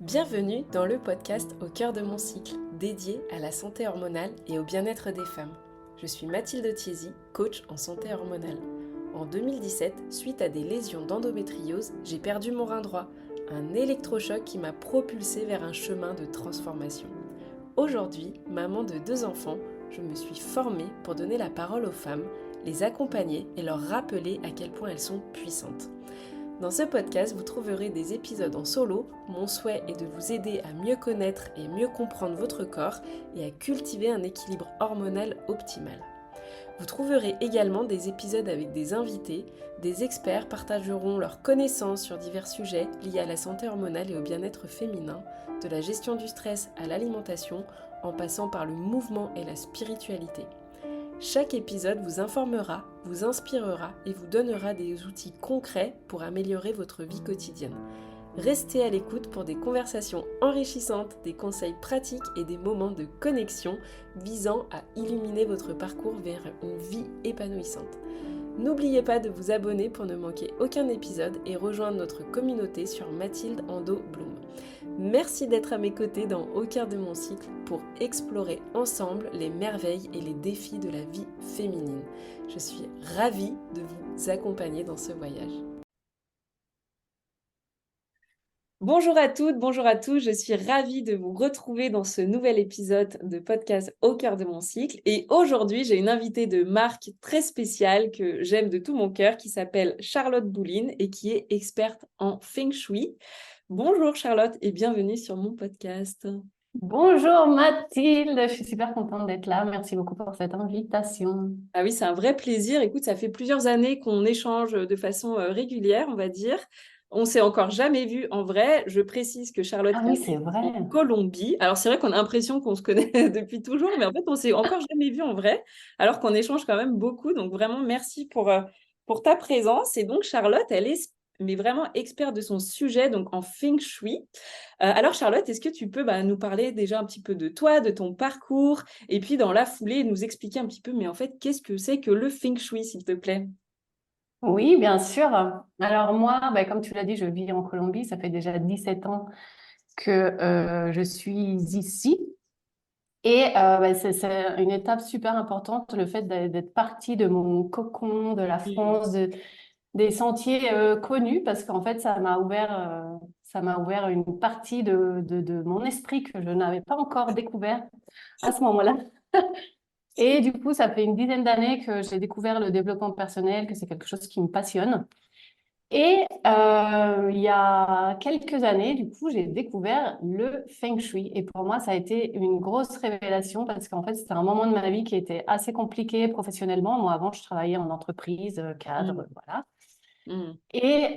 Bienvenue dans le podcast Au cœur de mon cycle, dédié à la santé hormonale et au bien-être des femmes. Je suis Mathilde Thiésy, coach en santé hormonale. En 2017, suite à des lésions d'endométriose, j'ai perdu mon rein droit, un électrochoc qui m'a propulsée vers un chemin de transformation. Aujourd'hui, maman de 2 enfants, je me suis formée pour donner la parole aux femmes, les accompagner et leur rappeler à quel point elles sont puissantes. Dans ce podcast, vous trouverez des épisodes en solo. Mon souhait est de vous aider à mieux connaître et mieux comprendre votre corps et à cultiver un équilibre hormonal optimal. Vous trouverez également des épisodes avec des invités. Des experts partageront leurs connaissances sur divers sujets liés à la santé hormonale et au bien-être féminin, de la gestion du stress à l'alimentation, en passant par le mouvement et la spiritualité. Chaque épisode vous informera, vous inspirera et vous donnera des outils concrets pour améliorer votre vie quotidienne. Restez à l'écoute pour des conversations enrichissantes, des conseils pratiques et des moments de connexion visant à illuminer votre parcours vers une vie épanouissante. N'oubliez pas de vous abonner pour ne manquer aucun épisode et rejoindre notre communauté sur Mathilde Ando Bloom. Merci d'être à mes côtés dans Au cœur de mon cycle pour explorer ensemble les merveilles et les défis de la vie féminine. Je suis ravie de vous accompagner dans ce voyage. Bonjour à toutes, bonjour à tous, je suis ravie de vous retrouver dans ce nouvel épisode de podcast Au cœur de mon cycle. Et aujourd'hui, j'ai une invitée de marque très spéciale que j'aime de tout mon cœur qui s'appelle Charlotte Bouline et qui est experte en Feng Shui. Bonjour Charlotte et bienvenue sur mon podcast. Bonjour Mathilde, je suis super contente d'être là. Merci beaucoup pour cette invitation. Ah oui, c'est un vrai plaisir. Écoute, ça fait plusieurs années qu'on échange de façon régulière, on va dire. On s'est encore jamais vu en vrai. Je précise que Charlotte Ah est oui, c'est vrai. en Colombie. Alors c'est vrai qu'on a l'impression qu'on se connaît depuis toujours, mais en fait on s'est encore jamais vu en vrai, alors qu'on échange quand même beaucoup. Donc vraiment merci pour ta présence. Et donc Charlotte, elle est mais vraiment experte de son sujet, donc en Feng Shui. Alors Charlotte, est-ce que tu peux nous parler déjà un petit peu de toi, de ton parcours, et puis dans la foulée, nous expliquer un petit peu, mais en fait, qu'est-ce que c'est que le Feng Shui, s'il te plaît? Oui, bien sûr. Alors moi, comme tu l'as dit, je vis en Colombie. Ça fait déjà 17 ans que je suis ici. Et c'est une étape super importante, le fait d'être partie de mon cocon, de la Mm. France, des sentiers connus, parce qu'en fait, ça m'a ouvert une partie de mon esprit que je n'avais pas encore découvert à ce moment-là. Et du coup, ça fait une dizaine d'années que j'ai découvert le développement personnel, que c'est quelque chose qui me passionne. Et il y a quelques années, du coup, j'ai découvert le Feng Shui. Et pour moi, ça a été une grosse révélation parce qu'en fait, c'était un moment de ma vie qui était assez compliqué professionnellement. Moi, avant, je travaillais en entreprise, cadre, Mm. voilà. Mm. Et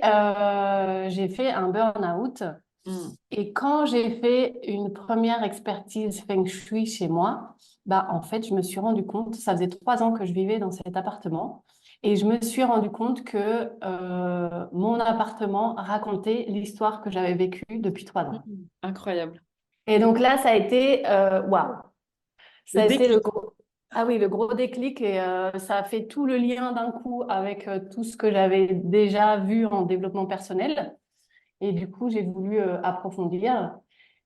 j'ai fait un burn-out. Mm. Et quand j'ai fait une première expertise Feng Shui chez moi, en fait, je me suis rendu compte, ça faisait 3 ans que je vivais dans cet appartement, et je me suis rendu compte que mon appartement racontait l'histoire que j'avais vécue depuis 3 ans. Incroyable. Et donc là, ça a été waouh, Le ça a été le déclic. gros, ah oui, le gros déclic, et ça a fait tout le lien d'un coup avec tout ce que j'avais déjà vu en développement personnel. Et du coup, j'ai voulu approfondir.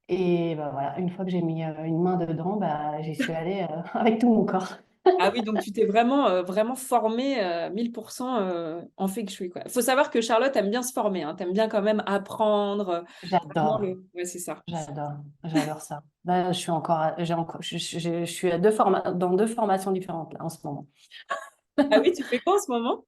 Et voilà, une fois que j'ai mis une main dedans, j'y suis allée avec tout mon corps. Ah oui, donc tu t'es vraiment formée 1000% en Feng Shui, quoi. Il faut savoir que Charlotte aime bien se former, hein. T'aimes bien quand même apprendre. Vraiment J'adore, Ouais, c'est ça. j'adore ça. Là, je suis à dans 2 formations différentes là, en ce moment. Ah oui, tu fais quoi en ce moment?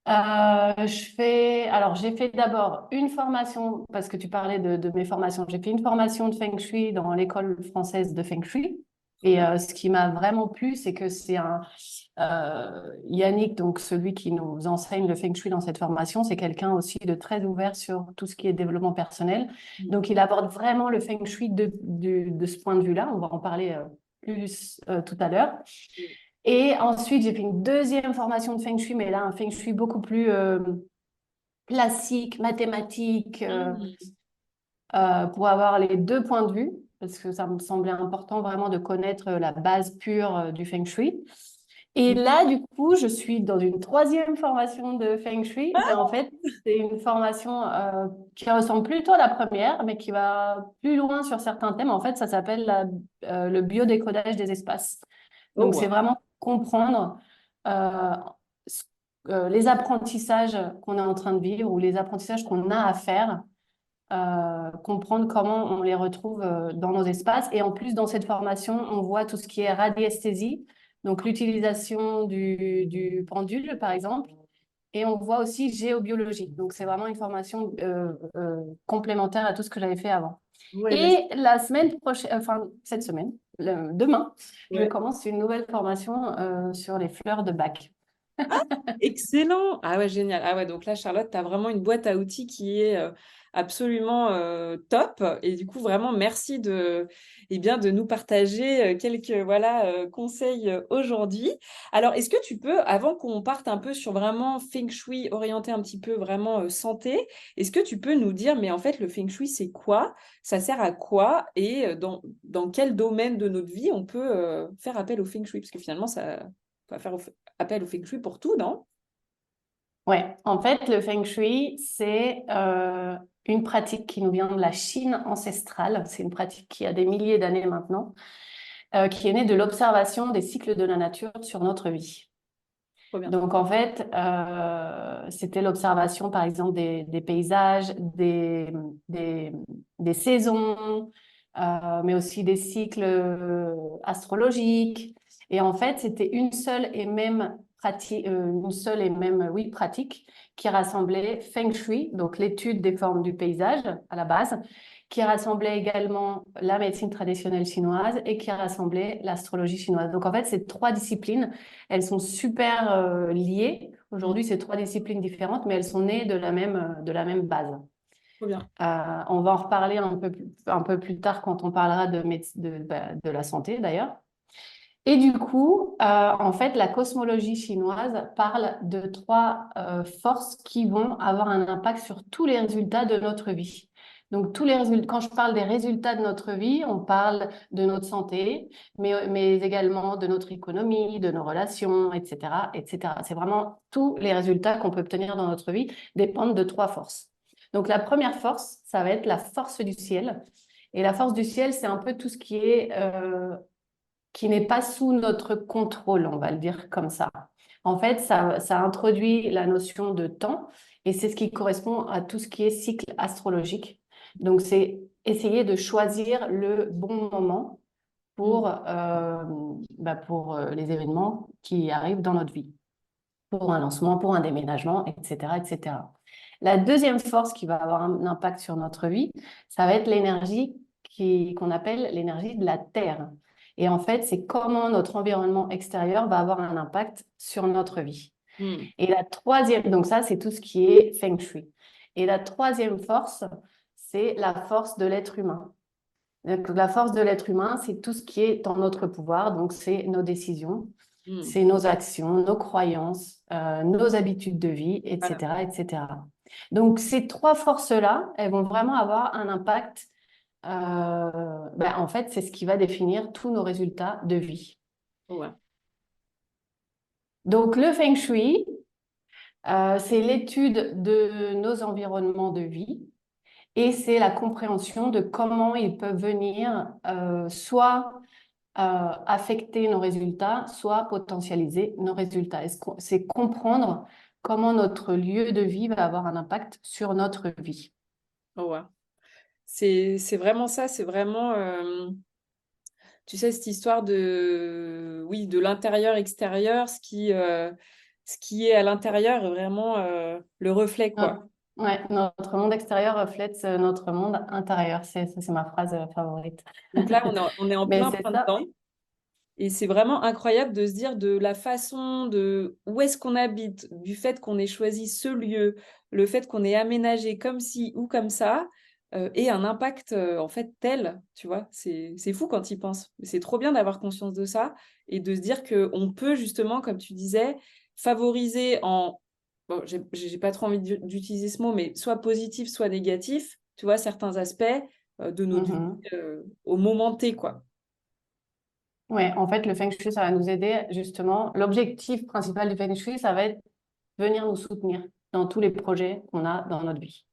Alors, j'ai fait d'abord une formation, parce que tu parlais de mes formations. J'ai fait une formation de Feng Shui dans l'école française de Feng Shui. Et ce qui m'a vraiment plu, c'est que c'est Yannick, donc celui qui nous enseigne le Feng Shui dans cette formation, c'est quelqu'un aussi de très ouvert sur tout ce qui est développement personnel. Mm. Donc, il aborde vraiment le Feng Shui de ce point de vue-là. On va en parler plus tout à l'heure. Et ensuite, j'ai fait une deuxième formation de Feng Shui, mais là, un Feng Shui beaucoup plus classique, mathématique, Mm. pour avoir les 2 points de vue, parce que ça me semblait important vraiment de connaître la base pure du Feng Shui. Et là, du coup, je suis dans une troisième formation de Feng Shui, mais en fait, c'est une formation qui ressemble plutôt à la première, mais qui va plus loin sur certains thèmes. En fait, ça s'appelle le biodécodage des espaces. Oh, Donc, c'est wow. vraiment comprendre euh, ce- les apprentissages qu'on est en train de vivre ou les apprentissages qu'on a à faire, comprendre comment on les retrouve dans nos espaces. Et en plus, dans cette formation, on voit tout ce qui est radiesthésie, donc l'utilisation du pendule, par exemple. Et on voit aussi géobiologie. Donc, c'est vraiment une formation complémentaire à tout ce que j'avais fait avant. Ouais, bah, Et la semaine prochaine, enfin, cette semaine, demain, je ouais. commence une nouvelle formation sur les fleurs de Bach. Excellent. Ah ouais, génial. Ah ouais, donc là, Charlotte, tu as vraiment une boîte à outils qui est absolument top. Et du coup, vraiment, merci de nous partager quelques conseils aujourd'hui. Alors, est-ce que tu peux, avant qu'on parte un peu sur vraiment Feng Shui, orienté un petit peu vraiment santé, est-ce que tu peux nous dire, mais en fait, le Feng Shui, c'est quoi? Ça sert à quoi? Et dans quel domaine de notre vie on peut faire appel au Feng Shui? Parce que finalement, ça va faire appel au Feng Shui pour tout, non? Ouais, en fait, le Feng Shui, c'est une pratique qui nous vient de la Chine ancestrale. C'est une pratique qui a des milliers d'années maintenant, qui est née de l'observation des cycles de la nature sur notre vie. Trop bien. Donc, en fait, c'était l'observation, par exemple, des paysages, des, des saisons, mais aussi des cycles astrologiques. Et en fait, c'était une seule et même pratique, oui, pratique qui rassemblait Feng Shui, donc l'étude des formes du paysage à la base, qui rassemblait également la médecine traditionnelle chinoise et qui rassemblait l'astrologie chinoise. Donc, en fait, ces trois disciplines, elles sont super liées. Mm. Aujourd'hui, c'est trois disciplines différentes, mais elles sont nées de la même base. Trop bien. On va en reparler un peu plus tard quand on parlera de la santé d'ailleurs. Et du coup, en fait, la cosmologie chinoise parle de trois forces qui vont avoir un impact sur tous les résultats de notre vie. Donc, tous les résultats, quand je parle des résultats de notre vie, on parle de notre santé, mais également de notre économie, de nos relations, etc., etc. C'est vraiment tous les résultats qu'on peut obtenir dans notre vie dépendent de trois forces. Donc, la première force, ça va être la force du ciel. Et la force du ciel, c'est un peu tout ce qui n'est pas sous notre contrôle, on va le dire comme ça. En fait, ça introduit la notion de temps et c'est ce qui correspond à tout ce qui est cycle astrologique. Donc, c'est essayer de choisir le bon moment Mm. pour les événements qui arrivent dans notre vie, pour un lancement, pour un déménagement, etc., etc. La deuxième force qui va avoir un impact sur notre vie, ça va être l'énergie qu'on appelle l'énergie de la Terre. Et en fait, c'est comment notre environnement extérieur va avoir un impact sur notre vie. Mm. Et la troisième, donc ça, c'est tout ce qui est Feng Shui. Et la troisième force, c'est la force de l'être humain. Donc, la force de l'être humain, c'est tout ce qui est en notre pouvoir. Donc, c'est nos décisions, Mm. c'est nos actions, nos croyances, nos habitudes de vie, Voilà. etc., etc. Donc, ces trois forces-là, elles vont vraiment avoir un impact. En fait, c'est ce qui va définir tous nos résultats de vie. Ouais. Donc, le Feng Shui, c'est l'étude de nos environnements de vie et c'est la compréhension de comment ils peuvent venir soit affecter nos résultats, soit potentialiser nos résultats. C'est comprendre comment notre lieu de vie va avoir un impact sur notre vie. Oh, ouais. C'est vraiment ça, c'est vraiment, tu sais, cette histoire oui, de l'intérieur-extérieur, ce qui est à l'intérieur est vraiment le reflet, quoi. Ouais, notre monde extérieur reflète notre monde intérieur. C'est ma phrase favorite. Donc là, on est en Mais plein c'est ça. dedans. Et c'est vraiment incroyable de se dire de la façon de où est-ce qu'on habite, du fait qu'on ait choisi ce lieu, le fait qu'on ait aménagé comme ci ou comme ça, et un impact en fait tel, tu vois. C'est fou quand il pense. C'est trop bien d'avoir conscience de ça et de se dire qu'on peut justement, comme tu disais, favoriser en... Bon, j'ai pas trop envie d'utiliser ce mot, mais soit positif, soit négatif, tu vois, certains aspects de notre vie Mhm. au moment T, quoi. Ouais, en fait, le Feng Shui, ça va nous aider justement. L'objectif principal du Feng Shui, ça va être venir nous soutenir dans tous les projets qu'on a dans notre vie.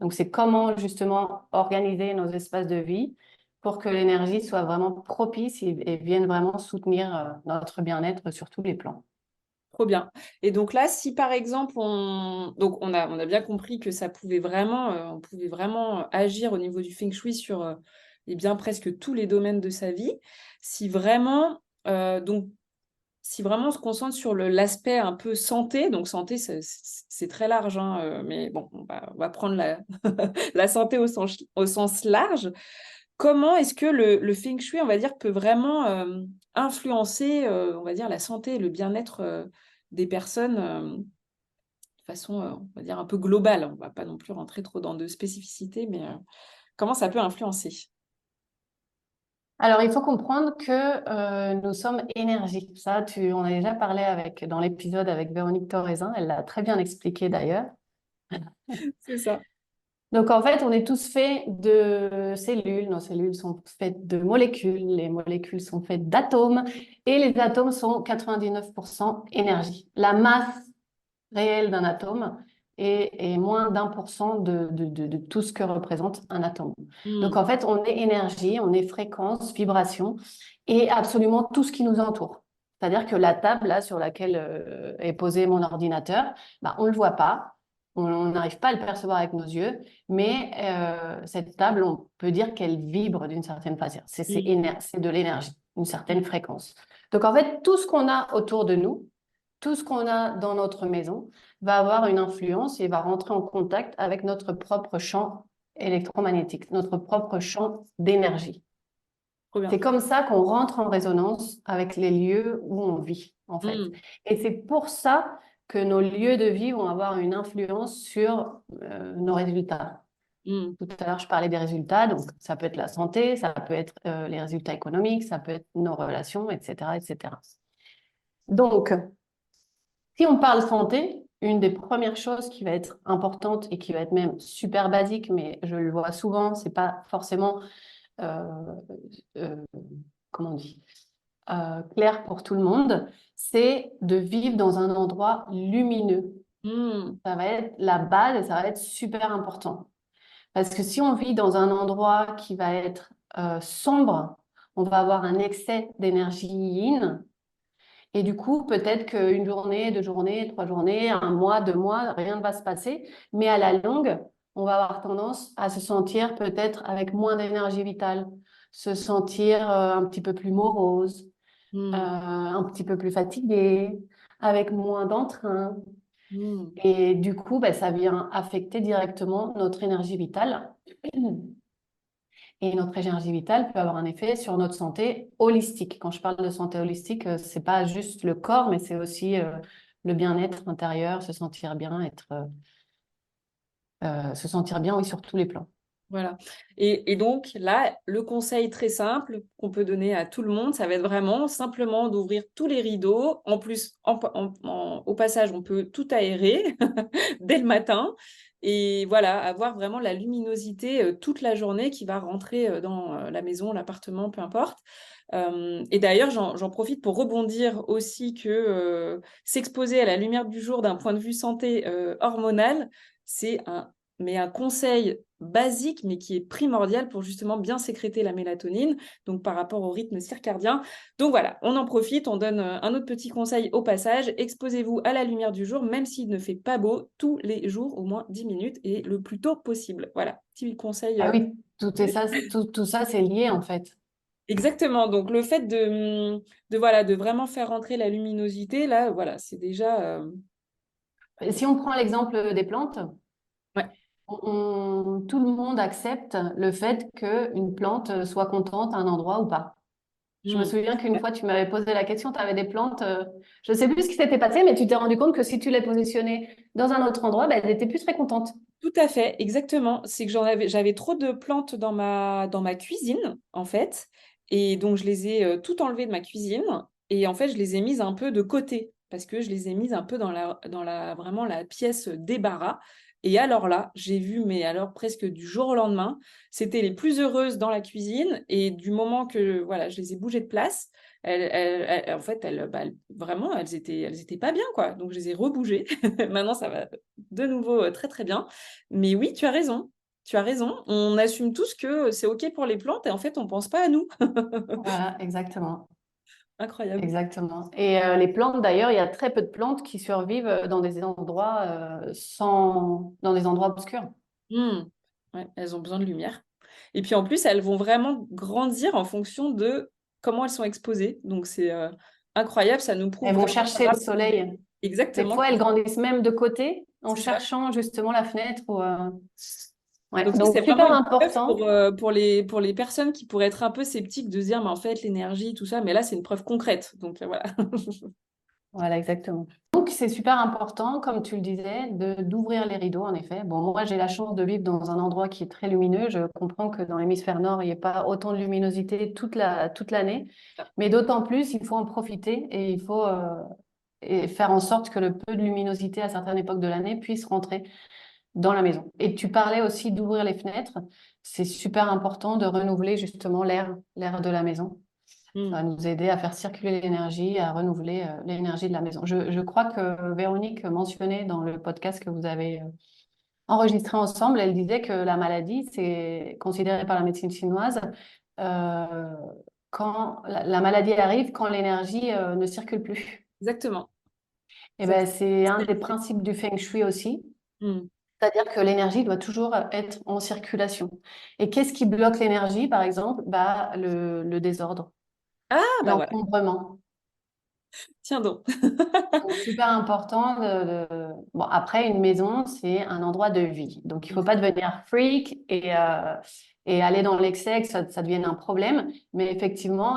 Donc, c'est comment justement organiser nos espaces de vie pour que l'énergie soit vraiment propice et vienne vraiment soutenir notre bien-être sur tous les plans. Trop bien. Et donc là, si par exemple, donc on a bien compris que ça pouvait vraiment, on pouvait vraiment agir au niveau du feng shui sur eh bien, presque tous les domaines de sa vie. Si vraiment, donc, si vraiment on se concentre sur l'aspect un peu santé, donc santé, c'est très large, hein, mais bon, on va prendre la santé au sens large. Comment est-ce que le feng shui, on va dire, peut vraiment influencer, on va dire, la santé et le bien-être des personnes de façon, on va dire, un peu globale? On ne va pas non plus rentrer trop dans de spécificités, mais comment ça peut influencer? Alors, il faut comprendre que nous sommes énergie. Ça, on a déjà parlé dans l'épisode avec Véronique Torrezin. Elle l'a très bien expliqué d'ailleurs. C'est ça. Donc, en fait, on est tous faits de cellules. Nos cellules sont faites de molécules. Les molécules sont faites d'atomes. Et les atomes sont 99% énergie. La masse réelle d'un atome est moins d'1% de tout ce que représente un atome. Donc, Hmm. en fait, on est énergie, on est fréquence, vibration et absolument tout ce qui nous entoure. C'est-à-dire que la table là, sur laquelle est posé mon ordinateur, bah, on ne le voit pas, on n'arrive pas à le percevoir avec nos yeux, mais cette table, on peut dire qu'elle vibre d'une certaine façon. Hmm. C'est de l'énergie, une certaine fréquence. Donc, en fait, tout ce qu'on a autour de nous, tout ce qu'on a dans notre maison va avoir une influence et va rentrer en contact avec notre propre champ électromagnétique, notre propre champ d'énergie. Trop C'est bien. comme ça qu'on rentre en résonance avec les lieux où on vit, en fait. Hmm. Et c'est pour ça que nos lieux de vie vont avoir une influence sur nos résultats. Hmm. Tout à l'heure, je parlais des résultats, donc ça peut être la santé, ça peut être les résultats économiques, ça peut être nos relations, etc., etc. Donc, si on parle santé, une des premières choses qui va être importante et qui va être même super basique, mais je le vois souvent, c'est pas forcément, euh, euh, comment on dit, clair pour tout le monde, c'est de vivre dans un endroit lumineux. Hmm. Ça va être la base et ça va être super important. Parce que si on vit dans un endroit qui va être sombre, on va avoir un excès d'énergie yin. Et du coup, peut-être qu'une journée, 2 journées, 3 journées, un mois, 2 mois, rien ne va se passer. Mais à la longue, on va avoir tendance à se sentir peut-être avec moins d'énergie vitale, se sentir un petit peu plus morose, Hmm. un petit peu plus fatigué, avec moins d'entrain. Hmm. Et du coup, ben, ça vient affecter directement notre énergie vitale. Et notre énergie vitale peut avoir un effet sur notre santé holistique. Quand je parle de santé holistique, c'est pas juste le corps, mais c'est aussi le bien-être intérieur, se sentir bien, se sentir bien, oui, sur tous les plans. Voilà. Et donc là, le conseil très simple qu'on peut donner à tout le monde, ça va être vraiment simplement d'ouvrir tous les rideaux. En plus, au passage, on peut tout aérer dès le matin. Et voilà, avoir vraiment la luminosité toute la journée qui va rentrer dans la maison, l'appartement, peu importe. Et d'ailleurs, j'en profite pour rebondir aussi que s'exposer à la lumière du jour d'un point de vue santé hormonale, c'est un conseil basique, mais qui est primordial pour justement bien sécréter la mélatonine, donc par rapport au rythme circadien. Donc voilà, on en profite, on donne un autre petit conseil au passage, exposez-vous à la lumière du jour, même s'il ne fait pas beau, tous les jours, au moins 10 minutes, et le plus tôt possible. Voilà, petit conseil. Ah oui, tout ça, c'est lié en fait. Exactement, donc le fait voilà, de vraiment faire rentrer la luminosité, là, voilà, c'est déjà... Et si on prend l'exemple des plantes, Ouais. tout le monde accepte le fait qu'une plante soit contente à un endroit ou pas. Je me Hmm. souviens qu'une fois, tu m'avais posé la question, tu avais des plantes, je ne sais plus ce qui s'était passé, mais tu t'es rendu compte que si tu les positionnais dans un autre endroit, ben, elles étaient plus très contentes. Tout à fait, exactement. C'est que j'avais trop de plantes dans ma cuisine, en fait. Et donc, je les ai toutes enlevées de ma cuisine. Et en fait, je les ai mises un peu de côté parce que je les ai mises un peu vraiment la pièce débarras. Et alors là, j'ai vu, mais alors presque du jour au lendemain, c'était les plus heureuses dans la cuisine. Et du moment que voilà, je les ai bougées de place, en fait, vraiment, elles étaient pas bien, quoi. Donc, je les ai rebougées. Maintenant, ça va de nouveau très, très bien. Mais oui, tu as raison. Tu as raison. On assume tous que c'est OK pour les plantes et en fait, on pense pas à nous. Voilà, exactement. Incroyable. Exactement. Et les plantes, d'ailleurs, il y a très peu de plantes qui survivent dans des endroits obscurs. Hmm. Ouais, elles ont besoin de lumière. Et puis en plus, elles vont vraiment grandir en fonction de comment elles sont exposées. Donc c'est incroyable, ça nous prouve Elles vont vraiment chercher le soleil. Des exactement. fois, elles grandissent même de côté en C'est ça. cherchant justement la fenêtre. Ouais. Donc ça, Donc, c'est vraiment super une preuve important. pour les personnes qui pourraient être un peu sceptiques de se dire, mais en fait, l'énergie, tout ça, mais là, c'est une preuve concrète. Donc voilà. Voilà, exactement. Donc, c'est super important, comme tu le disais, d'ouvrir les rideaux, en effet. Bon, moi, j'ai la chance de vivre dans un endroit qui est très lumineux. Je comprends que dans l'hémisphère nord, il n'y ait pas autant de luminosité toute l'année. Mais d'autant plus, il faut en profiter et il faut et faire en sorte que le peu de luminosité à certaines époques de l'année puisse rentrer dans la maison. Et tu parlais aussi d'ouvrir les fenêtres. C'est super important de renouveler justement l'air de la maison. Ça Hmm. va nous aider à faire circuler l'énergie, à renouveler l'énergie de la maison. Je crois que Véronique mentionnait dans le podcast que vous avez enregistré ensemble, elle disait que la maladie, c'est considéré par la médecine chinoise euh, quand la maladie arrive quand l'énergie ne circule plus. Exactement. Et C'est ben, c'est un des principes du Feng Shui aussi. Hmm. C'est-à-dire que l'énergie doit toujours être en circulation. Et qu'est-ce qui bloque l'énergie, par exemple? Bah, le désordre, Ah, bah voilà. l'encombrement. Tiens donc. Donc, super important Bon, après, une maison, c'est un endroit de vie. Donc, il faut pas devenir freak et aller dans l'excès, que ça devienne un problème. Mais effectivement,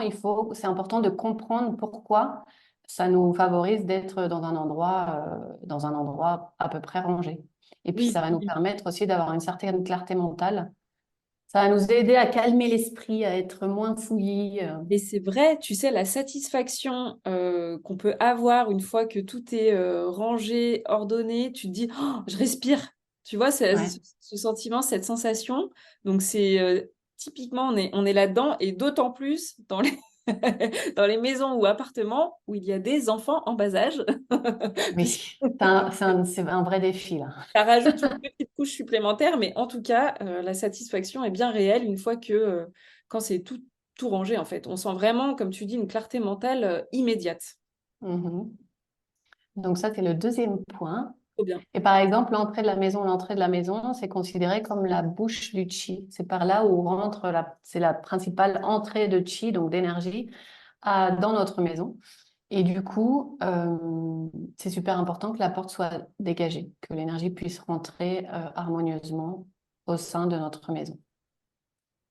c'est important de comprendre pourquoi ça nous favorise d'être dans un endroit à peu près rangé. Et puis, Oui, ça va nous oui. permettre aussi d'avoir une certaine clarté mentale. Ça va nous aider à calmer l'esprit, à être moins fouillis. Et c'est vrai, tu sais, la satisfaction qu'on peut avoir une fois que tout est rangé, ordonné, tu te dis, oh, je respire. Tu vois, Ouais. ce sentiment, cette sensation. Donc, c'est typiquement, on est là-dedans, et d'autant plus dans les, dans les maisons ou appartements où il y a des enfants en bas âge, Oui, puisque c'est un vrai défi, là. ça rajoute une petite couche supplémentaire, mais en tout cas, la satisfaction est bien réelle une fois que, quand c'est tout rangé, en fait. On sent vraiment, comme tu dis, une clarté mentale immédiate. Mhm. Donc ça, c'est le deuxième point. Trop bien. Et par exemple, l'entrée de la maison, c'est considéré comme la bouche du chi. C'est par là où rentre c'est la principale entrée de chi, donc d'énergie, dans notre maison. Et du coup, c'est super important que la porte soit dégagée, que l'énergie puisse rentrer harmonieusement au sein de notre maison.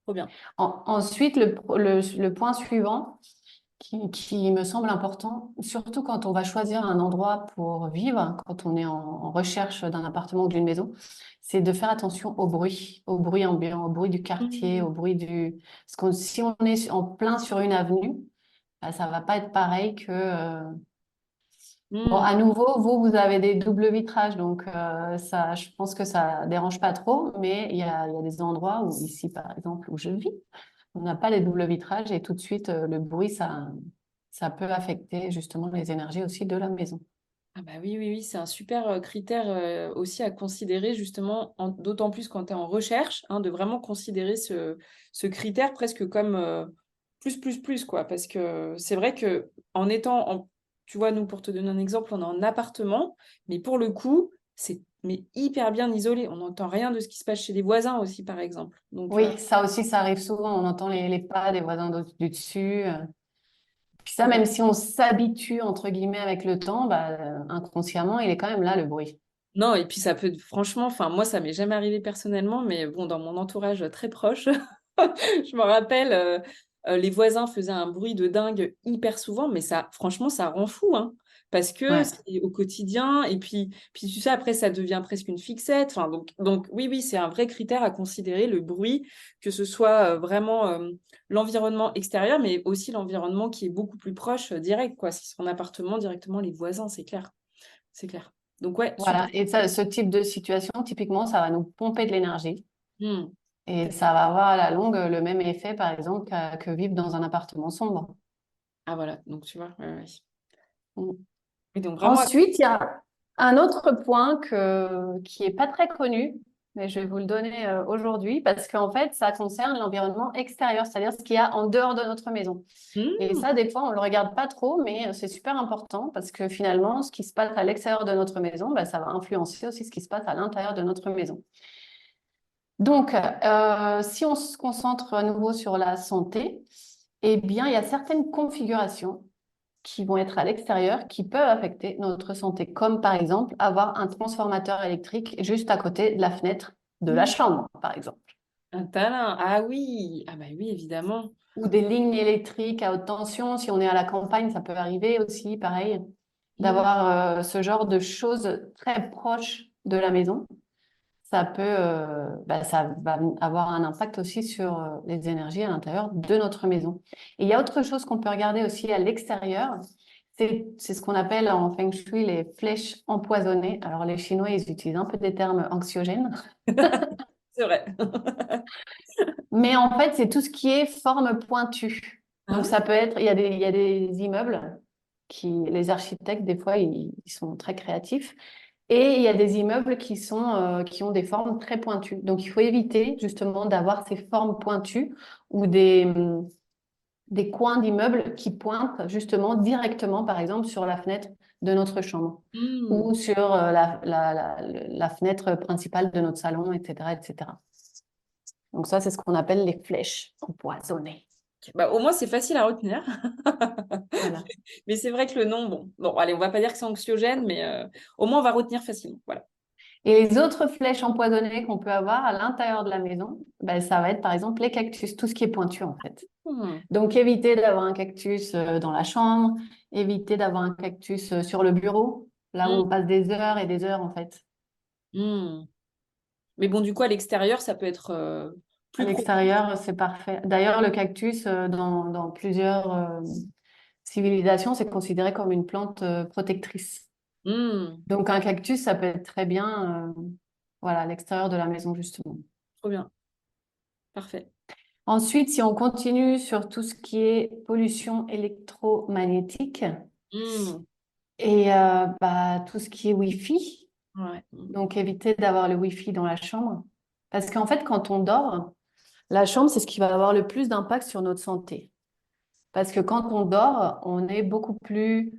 Trop bien. Ensuite, le point suivant, qui me semble important, surtout quand on va choisir un endroit pour vivre, quand on est en recherche d'un appartement ou d'une maison, c'est de faire attention au bruit ambiant, au bruit du quartier, Mmh. au bruit Parce que si on est en plein sur une avenue, bah, ça va pas être pareil que... Bon, Mmh. à nouveau, vous avez des doubles vitrages, donc ça, je pense que ça dérange pas trop, mais il y a des endroits où, ici par exemple, où je vis, on n'a pas les doubles vitrages et tout de suite, le bruit, ça peut affecter justement les énergies aussi de la maison. Ah bah oui, oui, oui, c'est un super critère aussi à considérer, justement, d'autant plus quand tu es en recherche, hein, de vraiment considérer ce critère presque comme plus, quoi. Parce que c'est vrai que en étant, tu vois, nous, pour te donner un exemple, on est en appartement, mais pour le coup, c'est mais hyper bien isolé. On n'entend rien de ce qui se passe chez les voisins aussi, par exemple. Donc, Oui, ça aussi, ça arrive souvent. On entend les pas des voisins du dessus. Puis ça, ouais. même si on s'habitue, entre guillemets, avec le temps, bah, inconsciemment, il est quand même là, le bruit. Non, et puis ça peut, franchement, enfin, moi, ça m'est jamais arrivé personnellement, mais bon, dans mon entourage très proche, je me rappelle, les voisins faisaient un bruit de dingue hyper souvent, mais ça, franchement, ça rend fou, hein, parce que Ouais. c'est au quotidien, et puis tu sais, après, ça devient presque une fixette. Enfin, donc oui, oui, c'est un vrai critère à considérer, le bruit, que ce soit vraiment l'environnement extérieur, mais aussi l'environnement qui est beaucoup plus proche, direct, quoi. Si c'est son appartement, directement les voisins, c'est clair, c'est clair. Donc, ouais, super. Voilà. Et ça, ce type de situation, typiquement, ça va nous pomper de l'énergie. Hmm. Et ça va avoir à la longue le même effet, par exemple, que vivre dans un appartement sombre. Ah, voilà. Donc, tu vois, ouais, ouais. Mm. Et donc, vraiment, Ensuite, il y a un autre point qui est pas très connu, mais je vais vous le donner aujourd'hui parce qu'en fait, ça concerne l'environnement extérieur, c'est-à-dire ce qu'il y a en dehors de notre maison. Et hmm, ça, des fois, on le regarde pas trop, mais c'est super important parce que finalement, ce qui se passe à l'extérieur de notre maison, bah, ça va influencer aussi ce qui se passe à l'intérieur de notre maison. Donc, si on se concentre à nouveau sur la santé, eh bien, il y a certaines configurations qui vont être à l'extérieur qui peuvent affecter notre santé, comme par exemple avoir un transformateur électrique juste à côté de la fenêtre de la hmm. chambre, par exemple, Un talent. Ah oui. Ah, bah oui, évidemment. ou des lignes électriques à haute tension. Si on est à la campagne, ça peut arriver aussi, pareil, Hmm. d'avoir ce genre de choses très proches de la maison. Ça va avoir un impact aussi sur les énergies à l'intérieur de notre maison. Et il y a autre chose qu'on peut regarder aussi à l'extérieur, c'est ce qu'on appelle en Feng Shui les flèches empoisonnées. Alors les Chinois, ils utilisent un peu des termes anxiogènes, C'est vrai. mais en fait, c'est tout ce qui est forme pointue. Donc Ah, ça peut être, il y a des immeubles les architectes, des fois, ils sont très créatifs. Et il y a des immeubles qui ont des formes très pointues. Donc, il faut éviter justement d'avoir ces formes pointues ou des coins d'immeubles qui pointent justement directement, par exemple, sur la fenêtre de notre chambre hmm. ou sur la fenêtre principale de notre salon, etc., etc. Donc, ça, c'est ce qu'on appelle les flèches empoisonnées. Bah, au moins, c'est facile à retenir. Voilà. Mais c'est vrai que le nom, bon, bon, allez, on va pas dire que c'est anxiogène, mais au moins, on va retenir facilement. Voilà. Et les autres flèches empoisonnées qu'on peut avoir à l'intérieur de la maison, ben, ça va être par exemple les cactus, tout ce qui est pointu en fait. Hmm. Donc, éviter d'avoir un cactus dans la chambre, éviter d'avoir un cactus sur le bureau, là où Hmm. on passe des heures et des heures, en fait. Hmm. Mais bon, du coup, à l'extérieur, ça peut être À plus propice. l'extérieur, c'est parfait. D'ailleurs, le cactus, dans plusieurs civilisations, c'est considéré comme une plante protectrice. Hmm. Donc, un cactus, ça peut être très bien, voilà, à l'extérieur de la maison, justement. Trop bien. Parfait. Ensuite, si on continue sur tout ce qui est pollution électromagnétique Hmm. et tout ce qui est Wi-Fi, Ouais. Hmm. donc, éviter d'avoir le Wi-Fi dans la chambre. Parce qu'en fait, quand on dort, la chambre, c'est ce qui va avoir le plus d'impact sur notre santé. Parce que quand on dort, on est beaucoup plus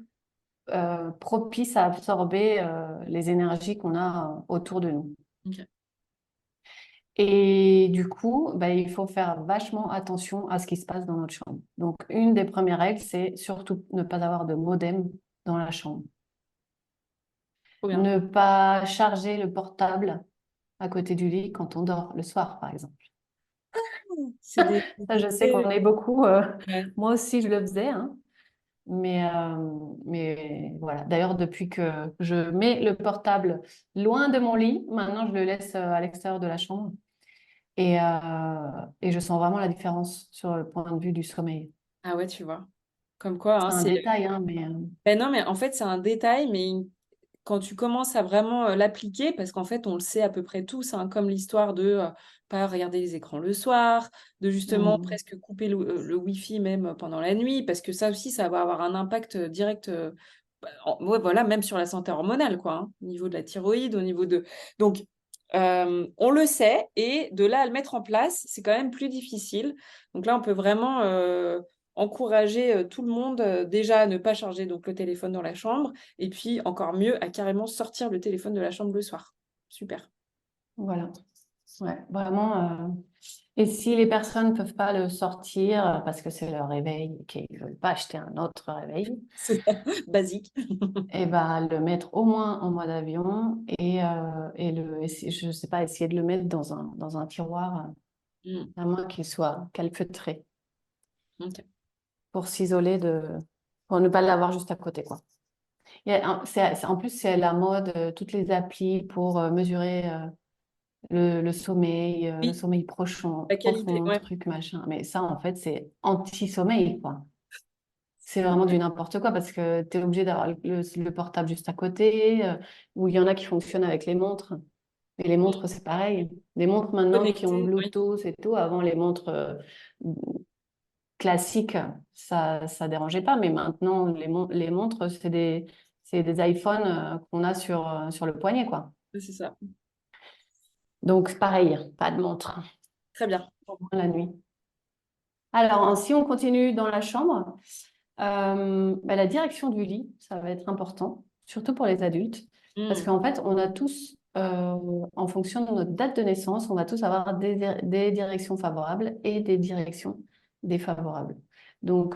propice à absorber les énergies qu'on a autour de nous. Ok. Et du coup, bah, il faut faire vachement attention à ce qui se passe dans notre chambre. Donc, une des premières règles, c'est surtout ne pas avoir de modem dans la chambre. Trop bien. Ne pas charger le portable à côté du lit quand on dort le soir, par exemple. C'est des... Ça, je sais qu'on est beaucoup. Ouais. Moi aussi, je le faisais, hein. Mais voilà. D'ailleurs, depuis que je mets le portable loin de mon lit, maintenant, je le laisse à l'extérieur de la chambre. Et je sens vraiment la différence sur le point de vue du sommeil. Ah ouais, tu vois. Comme quoi, hein, C'est un c'est... détail, hein, mais Ben non, mais en fait, c'est un détail, mais quand tu commences à vraiment l'appliquer, parce qu'en fait, on le sait à peu près tous, hein, comme l'histoire de pas regarder les écrans le soir, de justement mm, presque couper le Wi-Fi même pendant la nuit, parce que ça aussi, ça va avoir un impact direct, ouais, voilà, même sur la santé hormonale, quoi, hein, au niveau de la thyroïde, au niveau de... Donc, on le sait, et de là à le mettre en place, c'est quand même plus difficile. Donc là, on peut vraiment encourager tout le monde déjà à ne pas charger donc le téléphone dans la chambre et puis encore mieux à carrément sortir le téléphone de la chambre le soir. Super. voilà. Ouais, vraiment. Et si les personnes ne peuvent pas le sortir parce que c'est leur réveil et qu'ils ne veulent pas acheter un autre réveil, C'est basique. et ben, le mettre au moins en mode avion je sais pas, essayer de le mettre dans un tiroir, Mm. à moins qu'il soit calfeutré Ok. pour pour ne pas l'avoir juste à côté, quoi. En plus, c'est la mode, toutes les applis pour mesurer le Oui, sommeil la qualité. profond, Ouais. truc, machin. Mais ça, en fait, c'est anti-sommeil, quoi. c'est vraiment du n'importe quoi parce que tu es obligé d'avoir le portable juste à côté, ou il y en a qui fonctionnent avec les montres. Et les montres, c'est pareil. Les montres maintenant qui ont Connecté, oui. Bluetooth et tout, avant les montres classiques, ça dérangeait pas, mais maintenant les montres, c'est des iPhones qu'on a sur le poignet, quoi. Oui, c'est ça. Donc pareil, pas de montre, Très bien. au moins la nuit. Alors, si on continue dans la chambre, la direction du lit, ça va être important, surtout pour les adultes, parce Hmm. qu'en fait, on a tous, en fonction de notre date de naissance, on va tous avoir des directions favorables et des directions défavorables. Donc,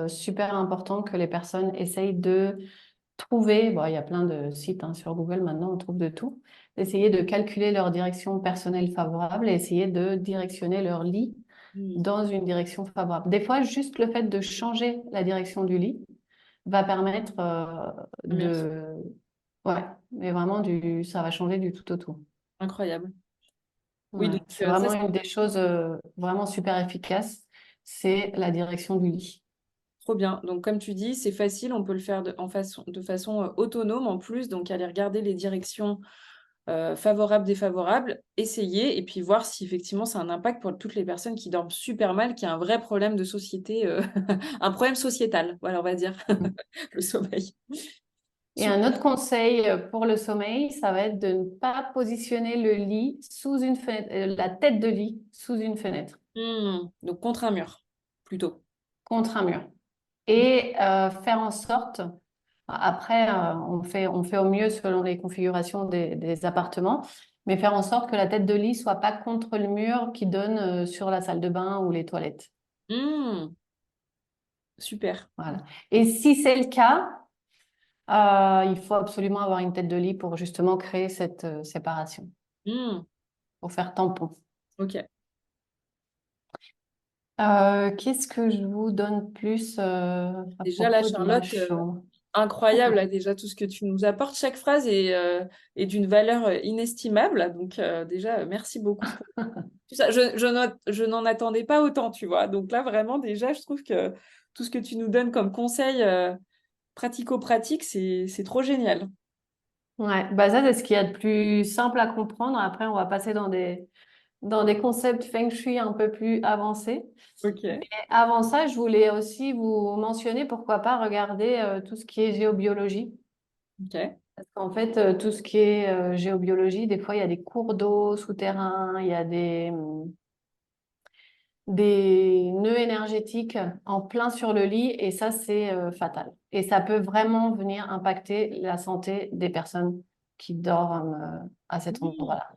super important que les personnes essayent de trouver, bon, il y a plein de sites hein, sur Google maintenant, on trouve de tout, d'essayer de calculer leur direction personnelle favorable et essayer de directionner leur lit Hmm. dans une direction favorable. Des fois, juste le fait de changer la direction du lit va permettre Ah, merci. de... Ouais, mais vraiment, ça va changer du tout au tout. Incroyable. Oui, Ouais, donc c'est ça, vraiment une des choses vraiment super efficaces, c'est la direction du lit. trop bien. Donc, comme tu dis, c'est facile, on peut le faire de façon autonome en plus. Donc, aller regarder les directions favorables, défavorables, essayer et puis voir si effectivement ça a un impact pour toutes les personnes qui dorment super mal, qui a un vrai problème de société, un problème sociétal, voilà, on va dire, le sommeil. Et un Super. autre conseil pour le sommeil, ça va être de ne pas positionner le lit sous une fenêtre, la tête de lit sous une fenêtre, Donc, contre un mur, plutôt. contre un mur. Et faire en sorte, après, on fait au mieux selon les configurations des appartements, mais faire en sorte que la tête de lit soit pas contre le mur qui donne sur la salle de bain ou les toilettes. Hmm, super. Voilà. Et si c'est le cas, il faut absolument avoir une tête de lit pour justement créer cette séparation, Hmm, pour faire tampon. ok. Qu'est-ce que je vous donne plus à Déjà, là, propos de ma Charlotte, chambre? incroyable, là, déjà, tout ce que tu nous apportes. Chaque phrase est d'une valeur inestimable. Donc, déjà, merci beaucoup pour tout ça. Je n'en attendais pas autant, tu vois. Donc là, vraiment, déjà, je trouve que tout ce que tu nous donnes comme conseil pratico-pratique, c'est trop génial. Ouais, bah ça, c'est ce qu'il y a de plus simple à comprendre. Après, on va passer dans des concepts feng shui un peu plus avancés. Ok. Et avant ça, je voulais aussi vous mentionner, pourquoi pas regarder tout ce qui est géobiologie. Ok. Parce qu'en fait, tout ce qui est géobiologie, des fois, il y a des cours d'eau souterrains, il y a des nœuds énergétiques en plein sur le lit, et ça, c'est fatal. Et ça peut vraiment venir impacter la santé des personnes qui dorment à cet Hmm. endroit-là.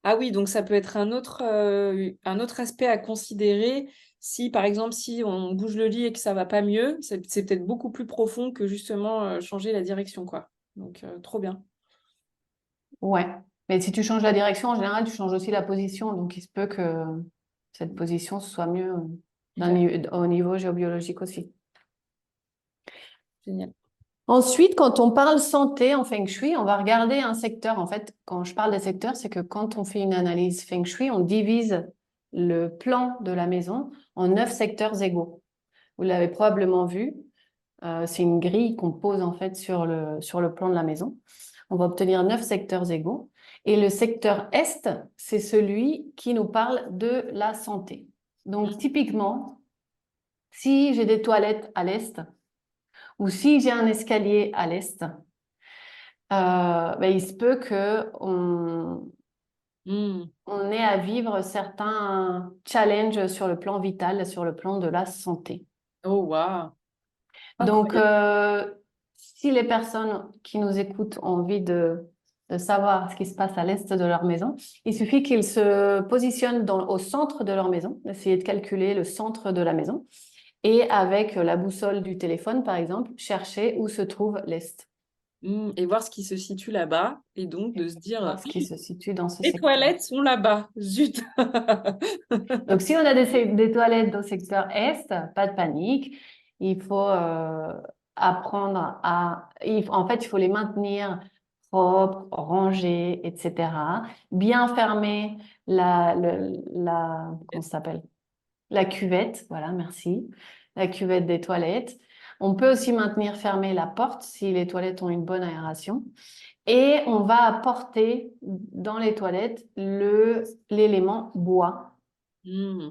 Ah oui, donc ça peut être un autre aspect à considérer si, par exemple, si on bouge le lit et que ça va pas mieux, c'est peut-être beaucoup plus profond que justement changer la direction, quoi. Donc, trop bien. Ouais. Mais si tu changes la direction, en général, tu changes aussi la position. Donc, il se peut que cette position soit mieux Hyper au niveau géobiologique aussi. génial. Ensuite, quand on parle santé en Feng Shui, on va regarder un secteur. En fait, quand je parle des secteurs, c'est que quand on fait une analyse Feng Shui, on divise le plan de la maison en 9 secteurs égaux. Vous l'avez probablement vu. C'est une grille qu'on pose en fait sur le plan de la maison. On va obtenir 9 secteurs égaux. Et le secteur Est, c'est celui qui nous parle de la santé. Donc, typiquement, si j'ai des toilettes à l'Est ou si j'ai un escalier à l'Est, il se peut que Hmm. on ait à vivre certains challenges sur le plan vital, sur le plan de la santé. Oh, waouh. Donc, Incroyable. si les personnes qui nous écoutent ont envie de savoir ce qui se passe à l'est de leur maison, il suffit qu'ils se positionnent au centre de leur maison, essayer de calculer le centre de la maison, et avec la boussole du téléphone, par exemple, chercher où se trouve l'est, Et voir ce qui se situe là-bas et donc et de se dire, voir ce qui se situe dans ce les secteur. toilettes sont là-bas. Zut. Donc, si on a des toilettes dans le secteur est, pas de panique. Il faut apprendre en fait, il faut les maintenir propres, rangées, etc. Bien fermer comment ça s'appelle? La cuvette, voilà, merci. La cuvette des toilettes. On peut aussi maintenir fermée la porte si les toilettes ont une bonne aération. Et on va apporter dans les toilettes l'élément bois. Hmm.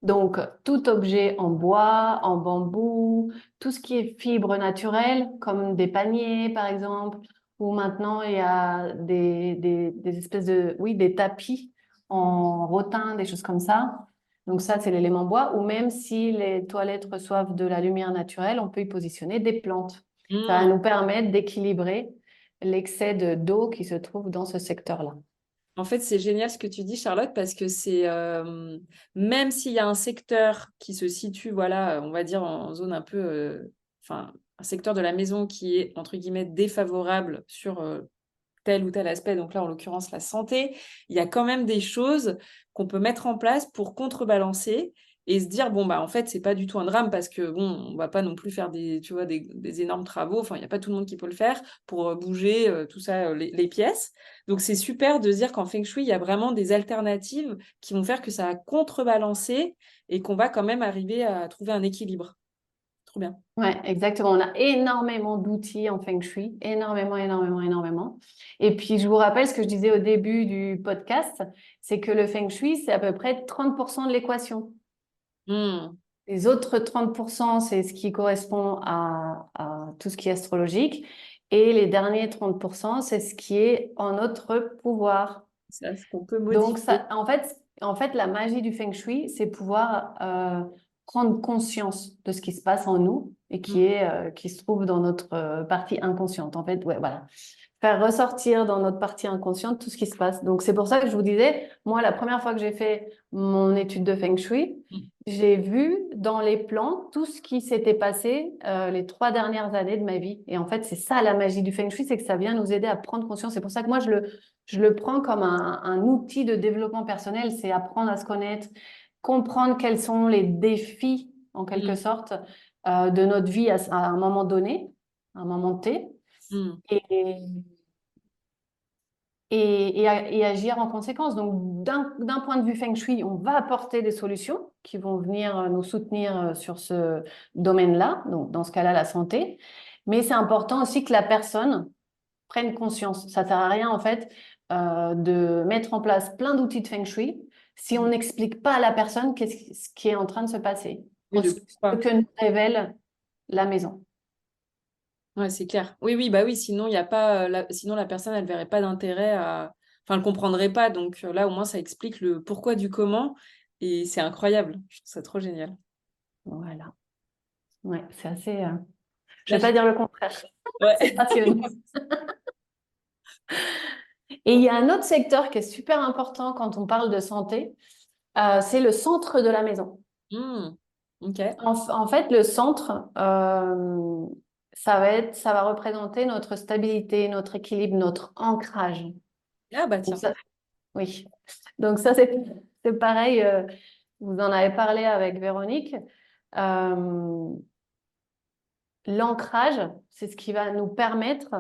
Donc, tout objet en bois, en bambou, tout ce qui est fibre naturelle, comme des paniers, par exemple, ou maintenant, il y a des espèces de, oui, des tapis en rotin, des choses comme ça. Donc, ça, c'est l'élément bois. Ou même si les toilettes reçoivent de la lumière naturelle, on peut y positionner des plantes. Ça va Hmm. nous permettre d'équilibrer l'excès d'eau qui se trouve dans ce secteur-là. En fait, c'est génial ce que tu dis, Charlotte, parce que c'est même s'il y a un secteur qui se situe, voilà, on va dire en zone un peu, enfin, un secteur de la maison qui est entre guillemets défavorable sur tel ou tel aspect, donc là en l'occurrence la santé, il y a quand même des choses qu'on peut mettre en place pour contrebalancer et se dire bon bah en fait c'est pas du tout un drame parce que bon on va pas non plus faire des tu vois des énormes travaux, enfin il y a pas tout le monde qui peut le faire pour bouger tout ça les pièces. Donc c'est super de se dire qu'en Feng Shui il y a vraiment des alternatives qui vont faire que ça va contrebalancer et qu'on va quand même arriver à trouver un équilibre. Trop bien. Ouais, exactement. On a énormément d'outils en Feng Shui, énormément, énormément, énormément. Et puis, je vous rappelle ce que je disais au début du podcast, c'est que le Feng Shui, c'est à peu près 30% de l'équation. Hmm. Les autres 30%, c'est ce qui correspond à tout ce qui est astrologique. Et les derniers 30%, c'est ce qui est en notre pouvoir. C'est ce qu'on peut Donc, modifier. ça, en fait, la magie du Feng Shui, c'est pouvoir prendre conscience de ce qui se passe en nous et Hmm. qui se trouve dans notre partie inconsciente. En fait, ouais, voilà. Faire ressortir dans notre partie inconsciente tout ce qui se passe. Donc, c'est pour ça que je vous disais, moi, la première fois que j'ai fait mon étude de Feng Shui, Hmm. j'ai vu dans les plans tout ce qui s'était passé les 3 dernières années de ma vie. Et en fait, c'est ça la magie du Feng Shui, c'est que ça vient nous aider à prendre conscience. C'est pour ça que moi, je le prends comme un outil de développement personnel. C'est apprendre à se connaître, comprendre quels sont les défis, en quelque Hmm. sorte, de notre vie à un moment donné, à un moment T. Hmm. Et, et agir en conséquence. Donc, d'un point de vue Feng Shui, on va apporter des solutions qui vont venir nous soutenir sur ce domaine-là, donc dans ce cas-là, la santé. Mais c'est important aussi que la personne prenne conscience. Ça ne sert à rien, en fait, de mettre en place plein d'outils de Feng Shui si on Hmm. n'explique pas à la personne ce qui est en train de se passer, Oui, le ce pourquoi. que nous révèle la maison. Ouais, c'est clair. Oui, oui, bah oui, sinon, il y a pas, sinon la personne, elle verrait pas d'intérêt à. Enfin, elle comprendrait pas. Donc là, au moins, ça explique le pourquoi du comment. Et c'est incroyable. Je trouve ça trop génial. Voilà. Ouais, c'est assez. Je Là, ne vais pas dire le contraire. C'est ouais. passionnant. Et il y a un autre secteur qui est super important quand on parle de santé, c'est le centre de la maison. Hmm. Ok. En fait, le centre, ça va représenter notre stabilité, notre équilibre, notre ancrage. Ah bah Donc tiens. ça, oui. Donc ça, c'est pareil. Vous en avez parlé avec Véronique. Euh, L'ancrage, c'est ce qui va nous permettre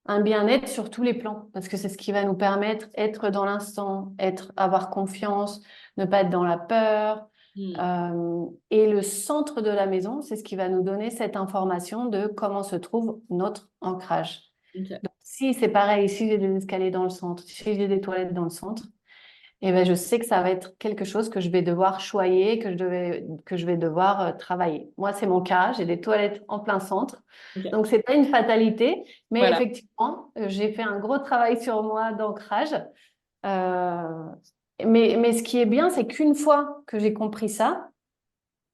un bien-être sur tous les plans, parce que c'est ce qui va nous permettre d'être dans l'instant, avoir confiance, ne pas être dans la peur. Hmm. Et le centre de la maison, c'est ce qui va nous donner cette information de comment se trouve notre ancrage. Ok. Donc, si c'est pareil, si j'ai des escaliers dans le centre, si j'ai des toilettes dans le centre, et ben, je sais que ça va être quelque chose que je vais devoir choyer, que je vais devoir travailler. Moi, c'est mon cas, j'ai des toilettes en plein centre. Ok. Donc, c'est pas une fatalité, mais Voilà. effectivement, j'ai fait un gros travail sur moi d'ancrage. Euh, mais ce qui est bien, c'est qu'une fois que j'ai compris ça,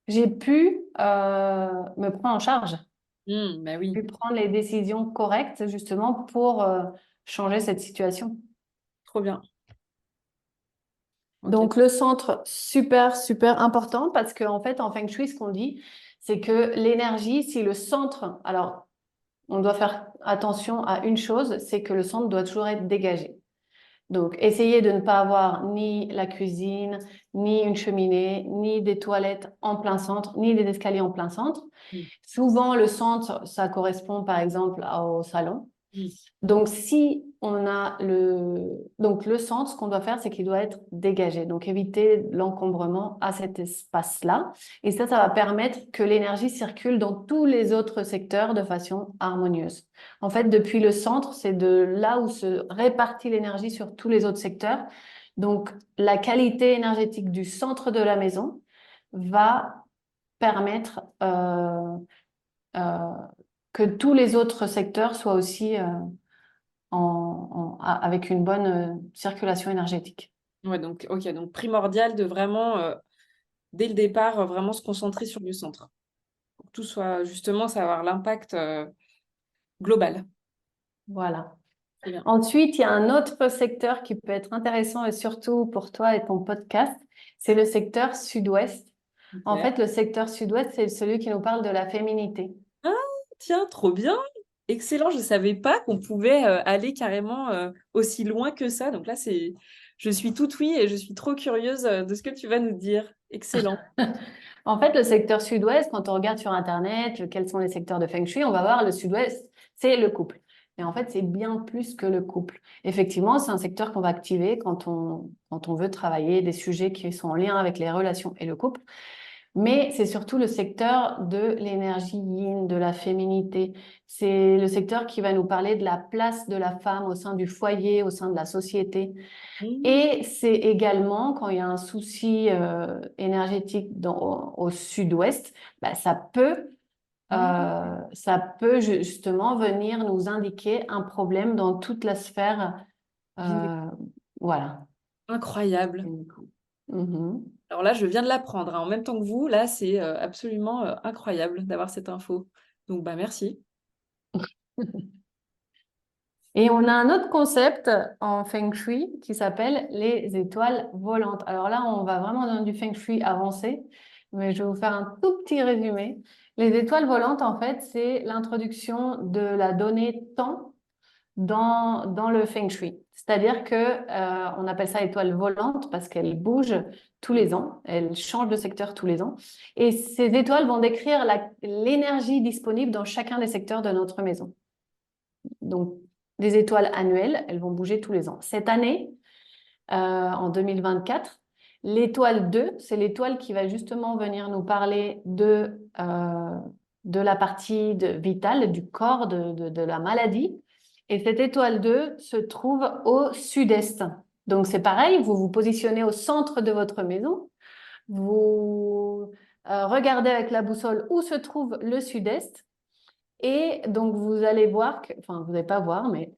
j'ai pu me prendre en charge, Bah j'ai oui. pu prendre les décisions correctes justement pour changer cette situation. Trop bien. Ok. Donc, le centre, super, super important parce qu'en fait, en Feng Shui, ce qu'on dit, c'est que l'énergie, si le centre, alors, on doit faire attention à une chose, c'est que le centre doit toujours être dégagé. Donc, essayez de ne pas avoir ni la cuisine, ni une cheminée, ni des toilettes en plein centre, ni des escaliers en plein centre. Hmm. Souvent, le centre, ça correspond par exemple au salon. Hmm. Donc, si on a donc le centre, ce qu'on doit faire, c'est qu'il doit être dégagé. Donc, éviter l'encombrement à cet espace-là. Et ça va permettre que l'énergie circule dans tous les autres secteurs de façon harmonieuse. En fait, depuis le centre, c'est de là où se répartit l'énergie sur tous les autres secteurs. Donc, la qualité énergétique du centre de la maison va permettre euh, que tous les autres secteurs soient aussi avec une bonne circulation énergétique. Ouais, donc, ok, donc primordial de vraiment, dès le départ, vraiment se concentrer sur le centre. Pour que tout soit, justement, ça va avoir l'impact global. Voilà. Très bien. Ensuite, il y a un autre secteur qui peut être intéressant et surtout pour toi et ton podcast, c'est le secteur sud-ouest. En Ok. fait, le secteur sud-ouest, c'est celui qui nous parle de la féminité. Ah, tiens, trop bien. Excellent. Je ne savais pas qu'on pouvait aller carrément aussi loin que ça. Donc là, je suis toute oui et je suis trop curieuse de ce que tu vas nous dire. Excellent. En fait, le secteur sud-ouest, quand on regarde sur Internet, quels sont les secteurs de Feng Shui, on va voir le sud-ouest, c'est le couple. Mais en fait, c'est bien plus que le couple. Effectivement, c'est un secteur qu'on va activer quand on veut travailler des sujets qui sont en lien avec les relations et le couple. Mais c'est surtout le secteur de l'énergie yin, de la féminité. C'est le secteur qui va nous parler de la place de la femme au sein du foyer, au sein de la société. Mmh. Et c'est également quand il y a un souci énergétique au sud-ouest, bah, Mmh. ça peut justement venir nous indiquer un problème dans toute la sphère. euh, voilà. Incroyable. Mhm. Alors là, je viens de l'apprendre hein, en même temps que vous. Là, c'est absolument incroyable d'avoir cette info. Donc, bah, merci. Et on a un autre concept en Feng Shui qui s'appelle les étoiles volantes. Alors là, on va vraiment dans du Feng Shui avancé, mais je vais vous faire un tout petit résumé. Les étoiles volantes, en fait, c'est l'introduction de la donnée temps dans le Feng Shui. C'est-à-dire que on appelle ça étoile volante parce qu'elle bouge tous les ans, elle change de secteur tous les ans. Et ces étoiles vont décrire l'énergie disponible dans chacun des secteurs de notre maison. Donc, des étoiles annuelles, elles vont bouger tous les ans. Cette année, en 2024, l'étoile 2, c'est l'étoile qui va justement venir nous parler de la partie vitale, du corps, de la maladie. Et cette étoile 2 se trouve au sud-est. Donc, c'est pareil, vous vous positionnez au centre de votre maison, vous regardez avec la boussole où se trouve le sud-est. Et donc, vous allez voir enfin, vous n'allez pas voir, mais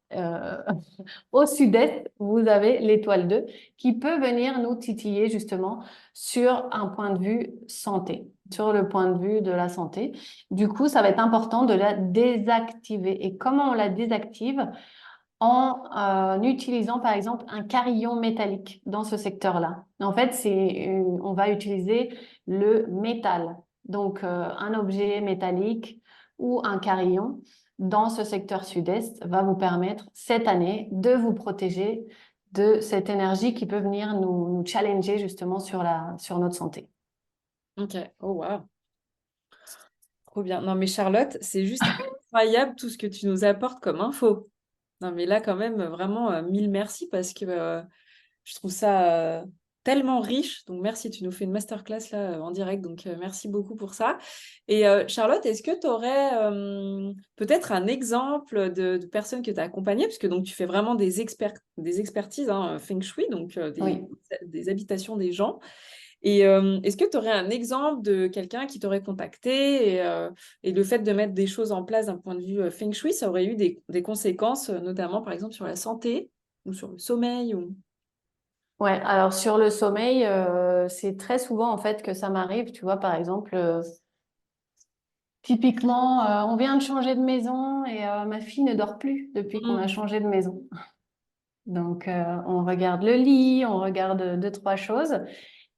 au sud-est, vous avez l'étoile 2 qui peut venir nous titiller justement sur un point de vue santé, sur le point de vue de la santé. Du coup, ça va être important de la désactiver. Et comment on la désactive? En utilisant par exemple un carillon métallique dans ce secteur-là. En fait, on va utiliser le métal, donc un objet métallique ou un carillon dans ce secteur sud-est va vous permettre cette année de vous protéger de cette énergie qui peut venir nous challenger justement sur notre santé. Ok. Oh, waouh. Trop bien. Non, mais Charlotte, c'est juste incroyable tout ce que tu nous apportes comme info. Non, mais là, quand même, vraiment, mille merci parce que je trouve ça tellement riche. Donc, merci, tu nous fais une masterclass là en direct. Donc, merci beaucoup pour ça. Et Charlotte, est-ce que tu aurais peut-être un exemple de personnes que tu as accompagnées? Parce que donc, tu fais vraiment des expertises hein, Feng Shui, donc Oui. des habitations des gens. Et est-ce que tu aurais un exemple de quelqu'un qui t'aurait contacté et le fait de mettre des choses en place d'un point de vue Feng Shui, ça aurait eu des conséquences, notamment par exemple sur la santé ou sur le sommeil ou... Ouais, alors sur le sommeil, c'est très souvent en fait que ça m'arrive, tu vois, par exemple, typiquement, on vient de changer de maison et ma fille ne dort plus depuis qu'on a Mm. changé de maison. Donc, on regarde le lit, on regarde deux, trois choses.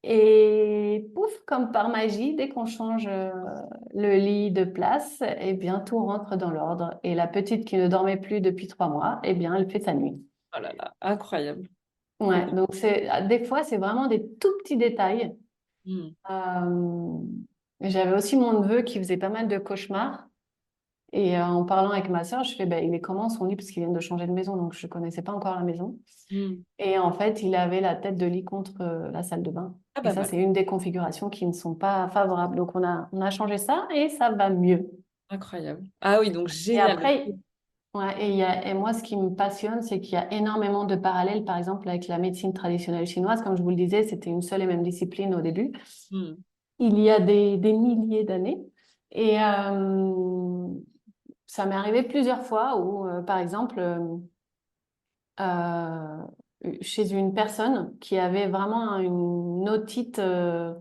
Et pouf, comme par magie, dès qu'on change le lit de place, eh bien, tout rentre dans l'ordre. Et la petite qui ne dormait plus depuis 3 mois, eh bien, elle fait sa nuit. Oh là là, incroyable. Trop Ouais, bien. donc des fois, c'est vraiment des tout petits détails. Mm. Euh, J'avais aussi mon neveu qui faisait pas mal de cauchemars. Et en parlant avec ma sœur, je fais, il est comment son lit? Parce qu'ils viennent de changer de maison, donc je connaissais pas encore la maison. Hmm. Et en fait, il avait la tête de lit contre la salle de bain. Ah Et bah ça, voilà, c'est une des configurations qui ne sont pas favorables. Donc, on a changé ça et ça va mieux. incroyable. Ah oui, donc Et génial. après, ouais, et moi, ce qui me passionne, c'est qu'il y a énormément de parallèles, par exemple, avec la médecine traditionnelle chinoise. Comme je vous le disais, c'était une seule et même discipline au début. Hmm. Il y a des milliers d'années. Et ça m'est arrivé plusieurs fois où, par exemple, euh, chez une personne qui avait vraiment une otite, je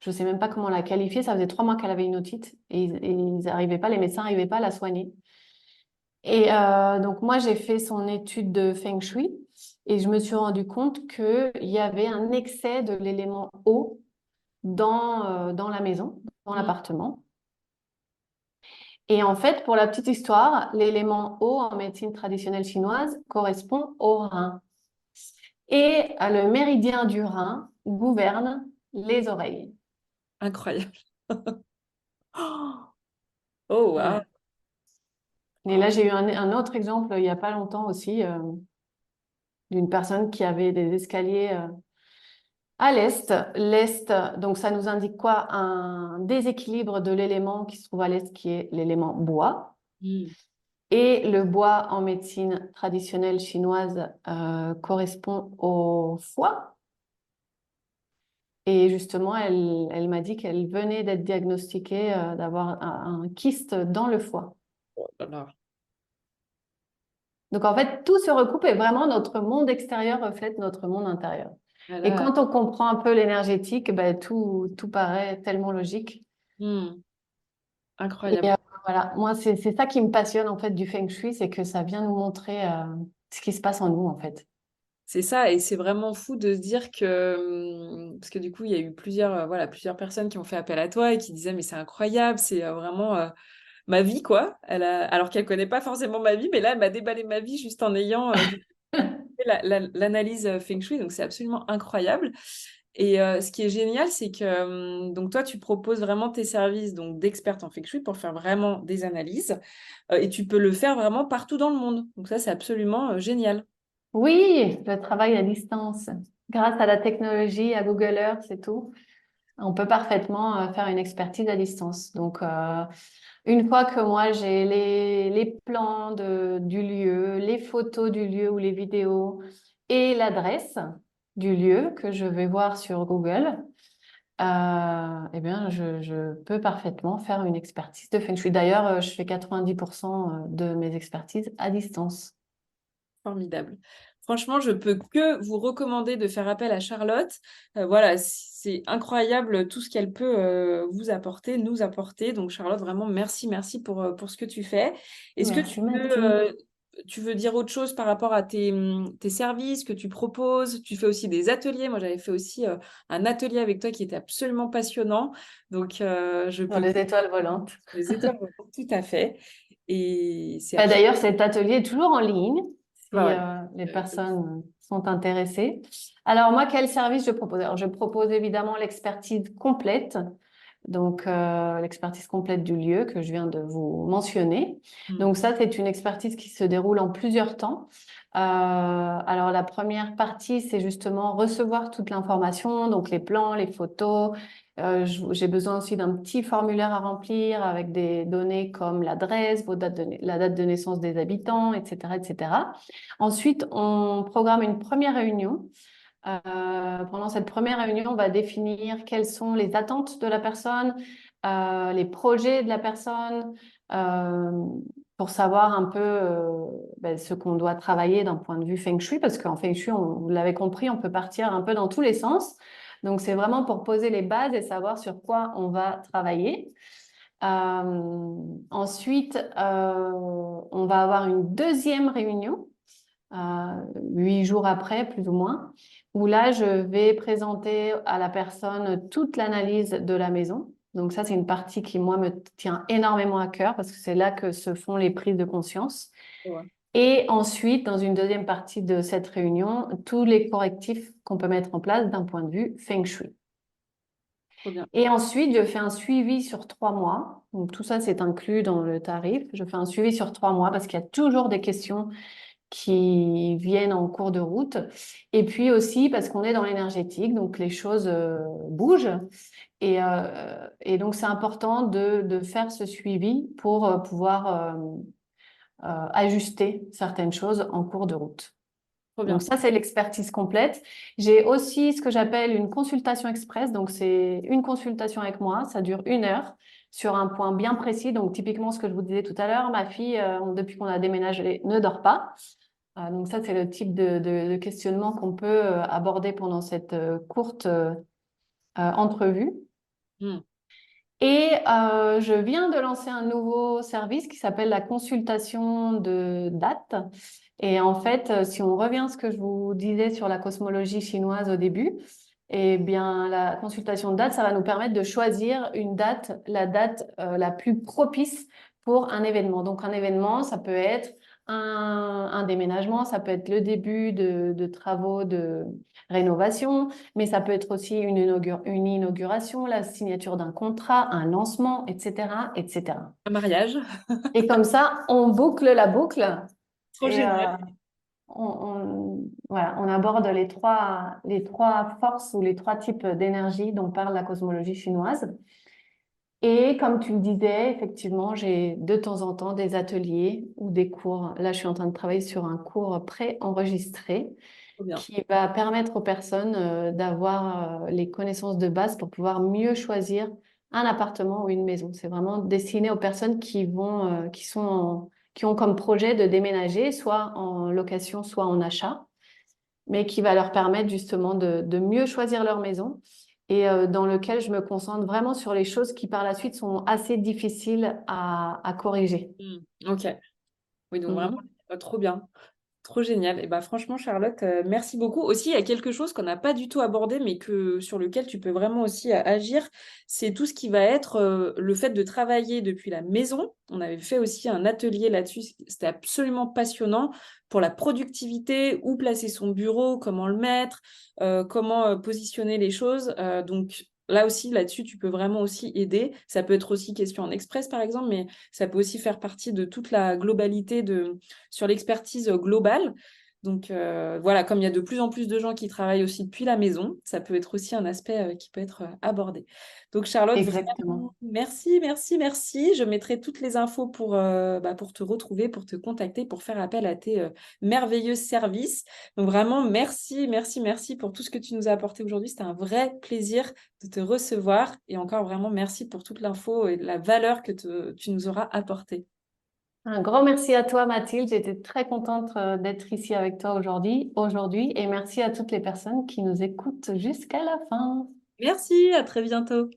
ne sais même pas comment la qualifier, ça faisait 3 mois qu'elle avait une otite et ils n'arrivaient pas, les médecins n'arrivaient pas à la soigner. Et donc moi, j'ai fait son étude de Feng Shui et je me suis rendu compte qu'il y avait un excès de l'élément eau dans la maison, dans Hmm. l'appartement. Et en fait, pour la petite histoire, l'élément eau en médecine traditionnelle chinoise correspond au rein. Et le méridien du rein gouverne les oreilles. Incroyable. Oh, Ouais. wow. Et là, j'ai eu un autre exemple il n'y a pas longtemps aussi, d'une personne qui avait des escaliers à l'est. L'est, donc ça nous indique quoi? Un déséquilibre de l'élément qui se trouve à l'est, qui est l'élément bois. Hmm. Et le bois en médecine traditionnelle chinoise correspond au foie. Et justement, elle m'a dit qu'elle venait d'être diagnostiquée d'avoir un kyste dans le foie. Oh là là. Donc en fait, tout se recoupe et vraiment notre monde extérieur reflète notre monde intérieur. Et Voilà. quand on comprend un peu l'énergétique, tout paraît tellement logique. Hmm. Et Incroyable. voilà, moi, c'est ça qui me passionne en fait du Feng Shui, c'est que ça vient nous montrer ce qui se passe en nous en fait. C'est ça, et c'est vraiment fou de se dire que, parce que du coup, il y a eu voilà, plusieurs personnes qui ont fait appel à toi et qui disaient, mais c'est incroyable, c'est vraiment ma vie, quoi. Alors qu'elle connaît pas forcément ma vie, mais là, elle m'a déballé ma vie juste en ayant fait l'analyse Feng Shui, donc c'est absolument incroyable. Et ce qui est génial, c'est que donc toi, tu proposes vraiment tes services donc d'experte en Feng Shui pour faire vraiment des analyses, et tu peux le faire vraiment partout dans le monde. Donc ça, c'est absolument génial. Oui, je travaille à distance. Grâce à la technologie, à Google Earth, c'est tout. On peut parfaitement faire une expertise à distance. Donc, une fois que moi j'ai les plans du lieu, les photos du lieu ou les vidéos et l'adresse du lieu que je vais voir sur Google, eh bien, je peux parfaitement faire une expertise de Feng Shui. D'ailleurs, je fais 90% de mes expertises à distance. Formidable. Franchement, je peux que vous recommander de faire appel à Charlotte. Voilà, c'est incroyable tout ce qu'elle peut vous apporter, nous apporter. Donc Charlotte, vraiment, merci, merci pour ce que tu fais. Est-ce que Merci Mathilde. tu veux dire autre chose par rapport à tes services que tu proposes? Tu fais aussi des ateliers. Moi, j'avais fait aussi un atelier avec toi qui était absolument passionnant. Donc, je Sur peux les étoiles volantes. les étoiles, tout à fait. Et c'est D'ailleurs, cet atelier est toujours en ligne bah si ouais. les personnes sont intéressées. Alors moi, quel service je propose? Alors, je propose évidemment l'expertise complète, donc l'expertise complète du lieu que je viens de vous mentionner. Hmm. Donc ça, c'est une expertise qui se déroule en plusieurs temps. Alors la première partie, c'est justement recevoir toute l'information, donc les plans, les photos. J'ai besoin aussi d'un petit formulaire à remplir avec des données comme l'adresse, la date de naissance des habitants, etc., etc. Ensuite, on programme une première réunion. Pendant cette première réunion, on va définir quelles sont les attentes de la personne, les projets de la personne, euh, pour savoir un peu ce qu'on doit travailler d'un point de vue Feng Shui, parce qu'en Feng Shui, vous l'avez compris, on peut partir un peu dans tous les sens. Donc, c'est vraiment pour poser les bases et savoir sur quoi on va travailler. Ensuite, on va avoir une deuxième réunion 8 jours après, plus ou moins, où là, je vais présenter à la personne toute l'analyse de la maison. Donc ça, c'est une partie qui, moi, me tient énormément à cœur parce que c'est là que se font les prises de conscience. Ouais. Et ensuite, dans une deuxième partie de cette réunion, tous les correctifs qu'on peut mettre en place d'un point de vue Feng Shui. Trop bien. Et ensuite, je fais un suivi sur 3 mois. Donc, tout ça, c'est inclus dans le tarif. Je fais un suivi sur 3 mois parce qu'il y a toujours des questions qui viennent en cours de route. Et puis aussi parce qu'on est dans l'énergétique, donc les choses bougent. Et donc, c'est important de faire ce suivi pour pouvoir ajuster certaines choses en cours de route. Trop bien. Donc ça, c'est l'expertise complète. J'ai aussi ce que j'appelle une consultation express. Donc c'est une consultation avec moi, ça dure 1 heure sur un point bien précis. Donc typiquement ce que je vous disais tout à l'heure, ma fille, depuis qu'on a déménagé, ne dort pas. Donc ça, c'est le type de questionnement qu'on peut aborder pendant cette courte entrevue. Mm. Et je viens de lancer un nouveau service qui s'appelle la consultation de date. Et en fait, si on revient à ce que je vous disais sur la cosmologie chinoise au début, eh bien, la consultation de date, ça va nous permettre de choisir une date, la date la plus propice pour un événement. Donc, un événement, ça peut être un déménagement, ça peut être le début de travaux de rénovation, mais ça peut être aussi une inauguration, la signature d'un contrat, un lancement, etc., etc. Un mariage. Et comme ça, on boucle la boucle Trop et génial. voilà, on aborde les trois forces ou les trois types d'énergie dont parle la cosmologie chinoise. Et comme tu le disais, effectivement, j'ai de temps en temps des ateliers ou des cours. Là, je suis en train de travailler sur un cours pré-enregistré Trop bien. qui va permettre aux personnes d'avoir les connaissances de base pour pouvoir mieux choisir un appartement ou une maison. C'est vraiment destiné aux personnes qui ont comme projet de déménager, soit en location, soit en achat, mais qui va leur permettre justement de mieux choisir leur maison et dans lequel je me concentre vraiment sur les choses qui par la suite sont assez difficiles à corriger. Ok. Oui, donc Mm. vraiment, trop bien. Trop génial. Et bah franchement, Charlotte, merci beaucoup. Aussi, il y a quelque chose qu'on n'a pas du tout abordé, mais sur lequel tu peux vraiment aussi agir. C'est tout ce qui va être le fait de travailler depuis la maison. On avait fait aussi un atelier là-dessus. C'était absolument passionnant pour la productivité, où placer son bureau, comment le mettre, comment positionner les choses. Donc là aussi, là-dessus, tu peux vraiment aussi aider. Ça peut être aussi question en express, par exemple, mais ça peut aussi faire partie de toute la globalité sur l'expertise globale. Donc voilà, comme il y a de plus en plus de gens qui travaillent aussi depuis la maison, ça peut être aussi un aspect qui peut être abordé. Donc Charlotte, Exactement. vraiment, merci, merci, merci. Je mettrai toutes les infos pour te retrouver, pour te contacter, pour faire appel à tes merveilleux services. Donc vraiment, merci, merci, merci pour tout ce que tu nous as apporté aujourd'hui. C'était un vrai plaisir de te recevoir. Et encore vraiment, merci pour toute l'info et la valeur que tu nous auras apportée. Un grand merci à toi, Mathilde. J'étais très contente d'être ici avec toi aujourd'hui, et merci à toutes les personnes qui nous écoutent jusqu'à la fin. Merci, à très bientôt.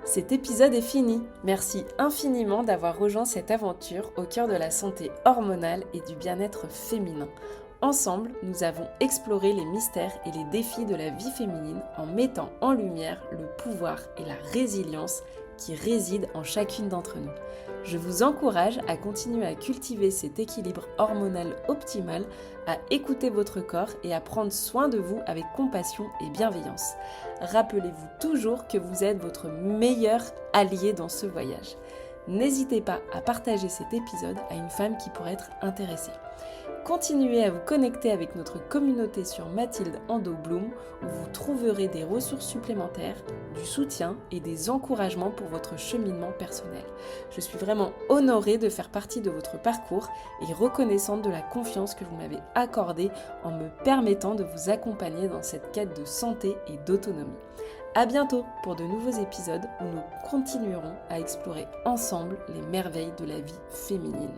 Cet épisode est fini. Merci infiniment d'avoir rejoint cette aventure au cœur de la santé hormonale et du bien-être féminin. Ensemble, nous avons exploré les mystères et les défis de la vie féminine en mettant en lumière le pouvoir et la résilience qui résident en chacune d'entre nous. Je vous encourage à continuer à cultiver cet équilibre hormonal optimal, à écouter votre corps et à prendre soin de vous avec compassion et bienveillance. Rappelez-vous toujours que vous êtes votre meilleur allié dans ce voyage. N'hésitez pas à partager cet épisode à une femme qui pourrait être intéressée. Continuez à vous connecter avec notre communauté sur Mathilde Ando Bloom, où vous trouverez des ressources supplémentaires, du soutien et des encouragements pour votre cheminement personnel. Je suis vraiment honorée de faire partie de votre parcours et reconnaissante de la confiance que vous m'avez accordée en me permettant de vous accompagner dans cette quête de santé et d'autonomie. À bientôt pour de nouveaux épisodes où nous continuerons à explorer ensemble les merveilles de la vie féminine.